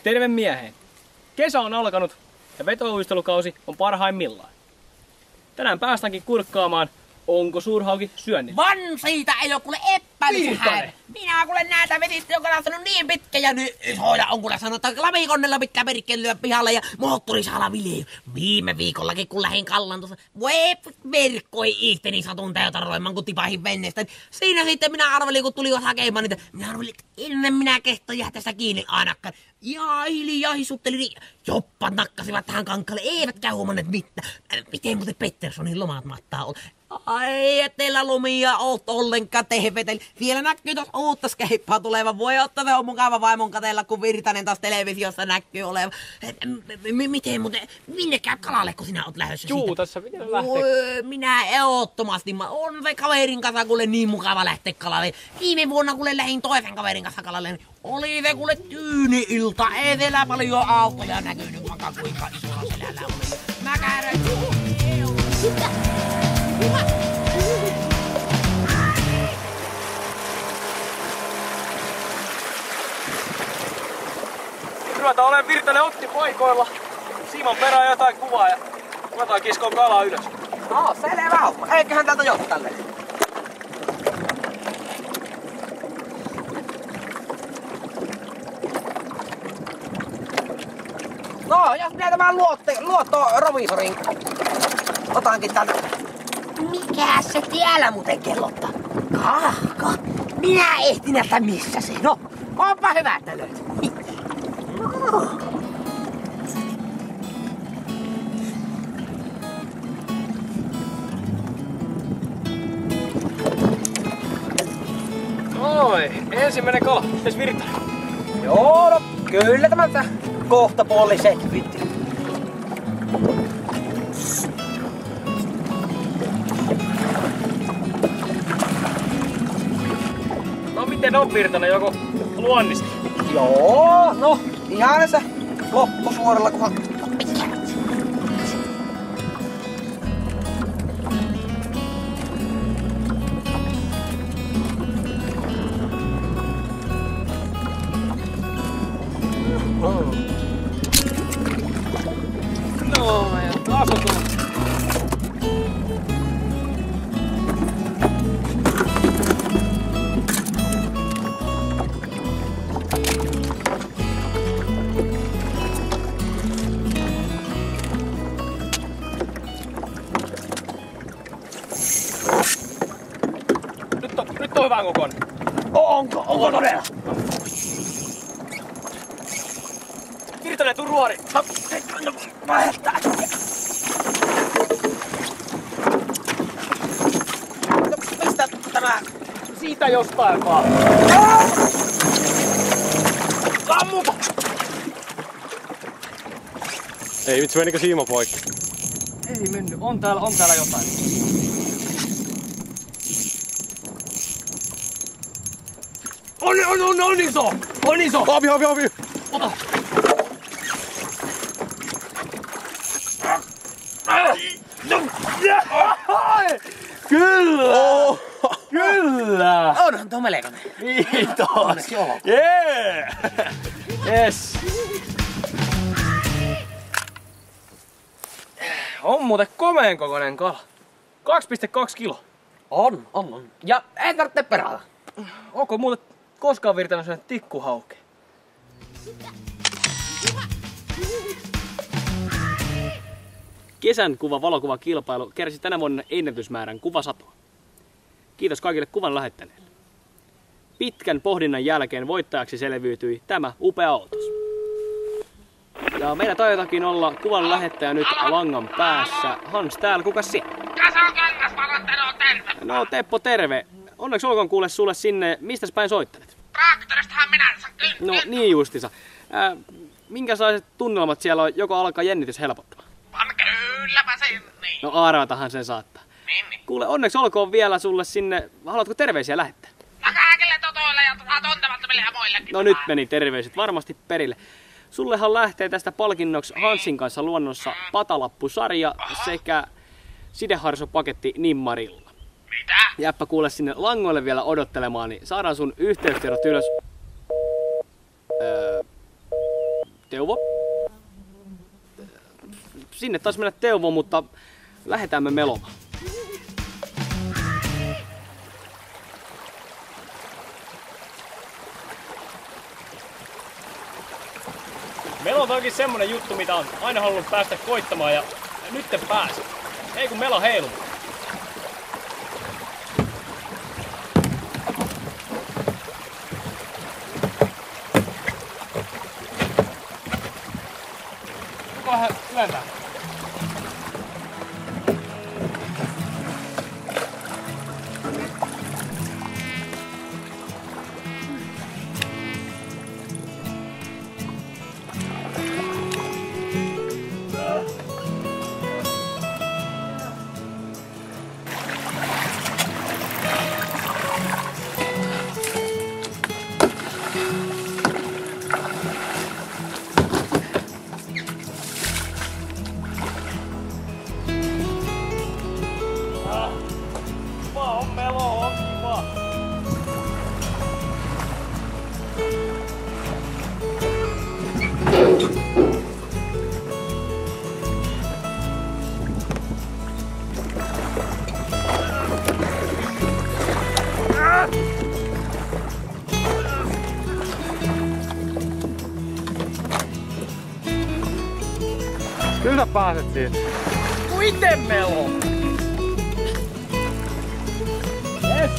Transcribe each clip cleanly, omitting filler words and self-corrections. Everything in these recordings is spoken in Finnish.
Terve mieheen! Kesä on alkanut ja vetouistelukausi on parhaimmillaan. Tänään päästäänkin kurkkaamaan, onko suurhauki syönyt. Van siitä ei oo kuule epäilyhän. Minä kuule näitä vetistä, joka on sanonut niin pitkä ja nyt isoja on kuule sanonut, että lamikonnella pitää perikkeen lyö pihalle ja moottorisahala viljely. Viime viikollakin kun lähdin kallan tuossa, voi verkkoi ihteni satun täytaroimaan kun tipahin venneestä. Siinä sitten minä arvelin kun tuli hakemaan niitä, minä arvelin, että ennen minä kehto jää tästä kiinni ainakaan. Ja hiljaa hisutteli niin, joppat nakkasivat tähän kankalle, eivätkä huomanneet mitään. Miten muuten Petterssonin lomat mahtaa olla? Ai, etteillä lumia oot ollenkaan tehveteli. Vielä näkyy tuossa uutta skeippaa tulevan. Voi ottaa, se on mukava vaimon katella, kun Virtanen taas televisiossa näkyy olevan. Miten muuten, minne käy kalalle, kun sinä oot lähdössä siitä? Juu, tässä pitää lähteä. Minä ehdottomasti. On se kaverin kanssa kuule niin mukava lähteä kalalle. Viime vuonna kuule lähdin toisen kaverin kanssa kalalle. Niin oli se kuule tyyni ilta. Ei siellä paljon autoja näkynyt, vaikka kuinka isolla selällä oli. Mä käydän. Ruveta olen Virtanen otti paikoilla. Simon perään jotain kuvaa ja ruvetaan kiskoon kalaa ylös. No, selvä homma. Eiköhän täältä johtaa tälleen. No, jos minä tämän luotto-rovisorin otankin tänne. Mikä se täällä muuten kellottaa? Kahka? Minä ehtin nähdä missä se. No, onpa hyvä, että löytyy. No. Oi, ensimmäinen kala. Mites Virtanen? Joo, no kyllä tämä kohta puoli selvitti. No miten on Virtanen, joko luonnisti? Joo, no ihan se loppusuoralla kunhan... No, ja taas on tullut. Nyt on hyvän kokoinen. Onko todella? Virtanen, tuu ruori. No, vaihtaa. No, mistä tämä? Siitä jostain vaan. Kammuta! Ei vitsi, menikö siimo poikki? Ei mennyt. On täällä jotain. On iso! On iso! Haavi! Ota! Kyllä! Oh. Kyllä! Onhan tuo melkoinen. Kiitos! Onneksi olkoon. Yeah! Yes! On muuten komeen kokoinen kala. 2,2 kiloa. On. Ja ei tarvitse perata. Onko muuten koskaan Virtanen syönyt tikkuhaukea? Kesän kuva-valokuvakilpailu kärsi tänä vuonna ennätysmäärän kuvasatoa. Kiitos kaikille kuvan lähettäneille. Pitkän pohdinnan jälkeen voittajaksi selviytyi tämä upea autos. Ja meillä taitakin olla kuvan lähettäjä nyt langan päässä. Hans täällä, kukas siellä? Tässä on Kangasvalo, terve! No Teppo, terve. Onneksi olkoon kuule sulle sinne. Mistäs päin soittelet? Traktoristahan minä saan No niin justissa. Minkälaiset tunnelmat siellä on, joko alkaa jännitys helpottamaan? Kylläpä se niin. No arvatahan sen saattaa. Niin. Kuule, onneksi olkoon vielä sulle sinne. Haluatko terveisiä lähettää? No kaikille siellä ja tuntemattomille ja muillekin. No nyt meni terveiset varmasti perille. Sullehan lähtee tästä palkinnoksi Hansin kanssa luonnossa patalappusarja sekä sideharsopaketti Nimmarilla. Mitä? Jääpä kuule sinne langoille vielä odottelemaan, niin saadaan sun yhteystiedot ylös. Teuvo? Sinne taisi mennä Teuvo, mutta lähdetään me melomaan. Melo on toki semmonen juttu, mitä on aina halunnut päästä koittamaan ja nyt te pääset. Ei kun melo heilu. Kukahan lentää? Kyllä sä pääset siitä. Miten melo? Yes.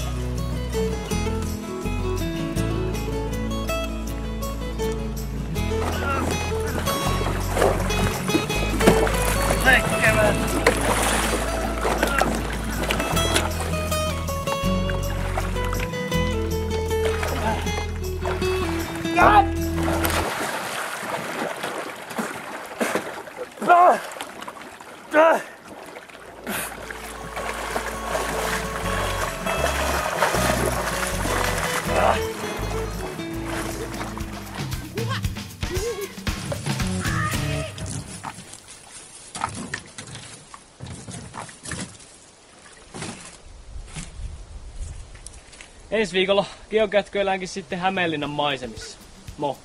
Tekevät. Ensi viikolla geokätköilläänkin sitten Hämeenlinnan maisemissa. Mo!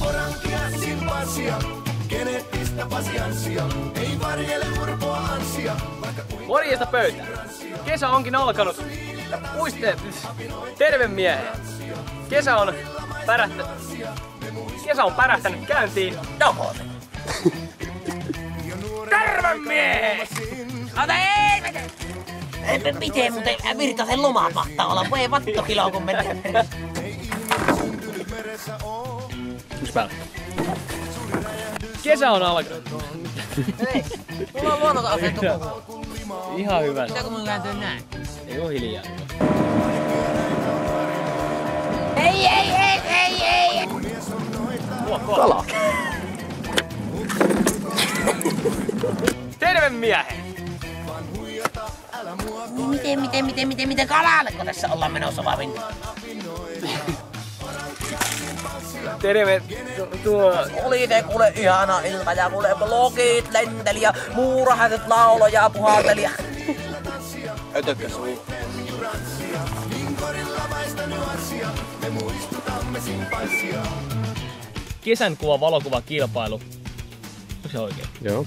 Orankia, simpanssia, geneettistä pasianssia, ei varjele urpoa ansia, vaikka kuin... Morjesta pöytään! Kesä onkin alkanut ja muisteet terve miehet! Kesä on pärähtänyt käyntiin. Dohot. Terve miehet! Ota ei! Miten muuten Virtasen loma mahtaa olla? Voi vattokiloa kun menee. Onks päällä? Kesä on alkanut. Hei, mulla on luonnolta asettu. Ihan hyvä. Pitääkö mun kääntyä näin? Ei oo hiljaa. Ei! Kala. Terve miehet! Miten kalalleko tässä ollaan menossa vai minne? Terve Oli ne kuule ihana ilta ja kuule blogit lenteli ja muurahaset lauloja ja puhalteli ja... Ötökkä suu. Kesän kuva valokuvakilpailu. Onko se oikein? Joo.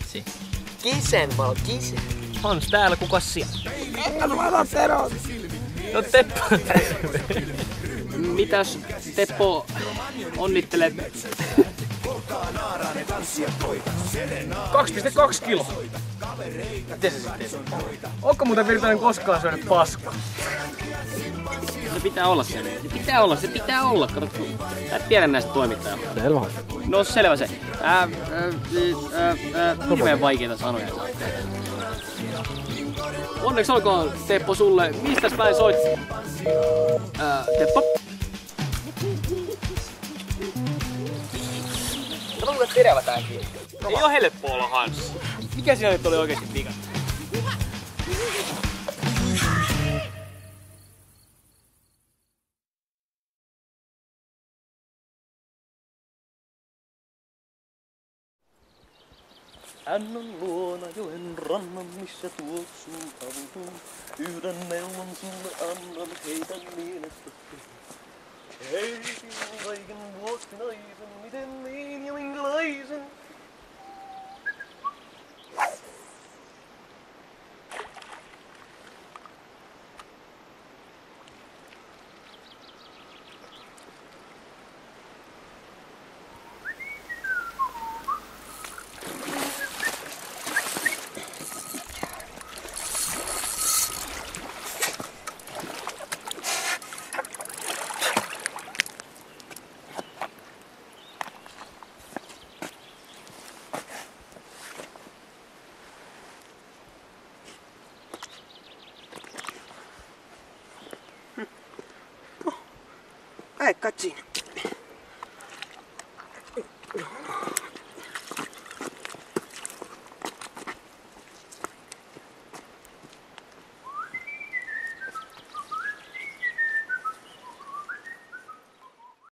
Si. Kisen. Hans täällä, kukas siellä? No Teppo. Mitäs Teppo onnittelet? 2,2 kiloa. Miten se sitten? Onko muuten Virtanen koskaan syönyt paskaa? Se pitää olla siellä. Se pitää olla. Kato, sä et tiedä näistä toimittajista. Selvä. No selvä se. Hirveen vaikeita sanoja. Onneksi olkoon Teppo sulle. Mistäs päin soit? Teppo? kuule terävä tää kieli. Ei oo helppo olla Hans. Mikä siinä nyt oli oikeesti vika? Hän on luona joen rannan, missä tuoksuu havutuun. Yhden neuvon sulle annan, heitän mielestä. Hei, kaiken vuoksi naisen, miten niin ja minkälaisen? Ai, katsi.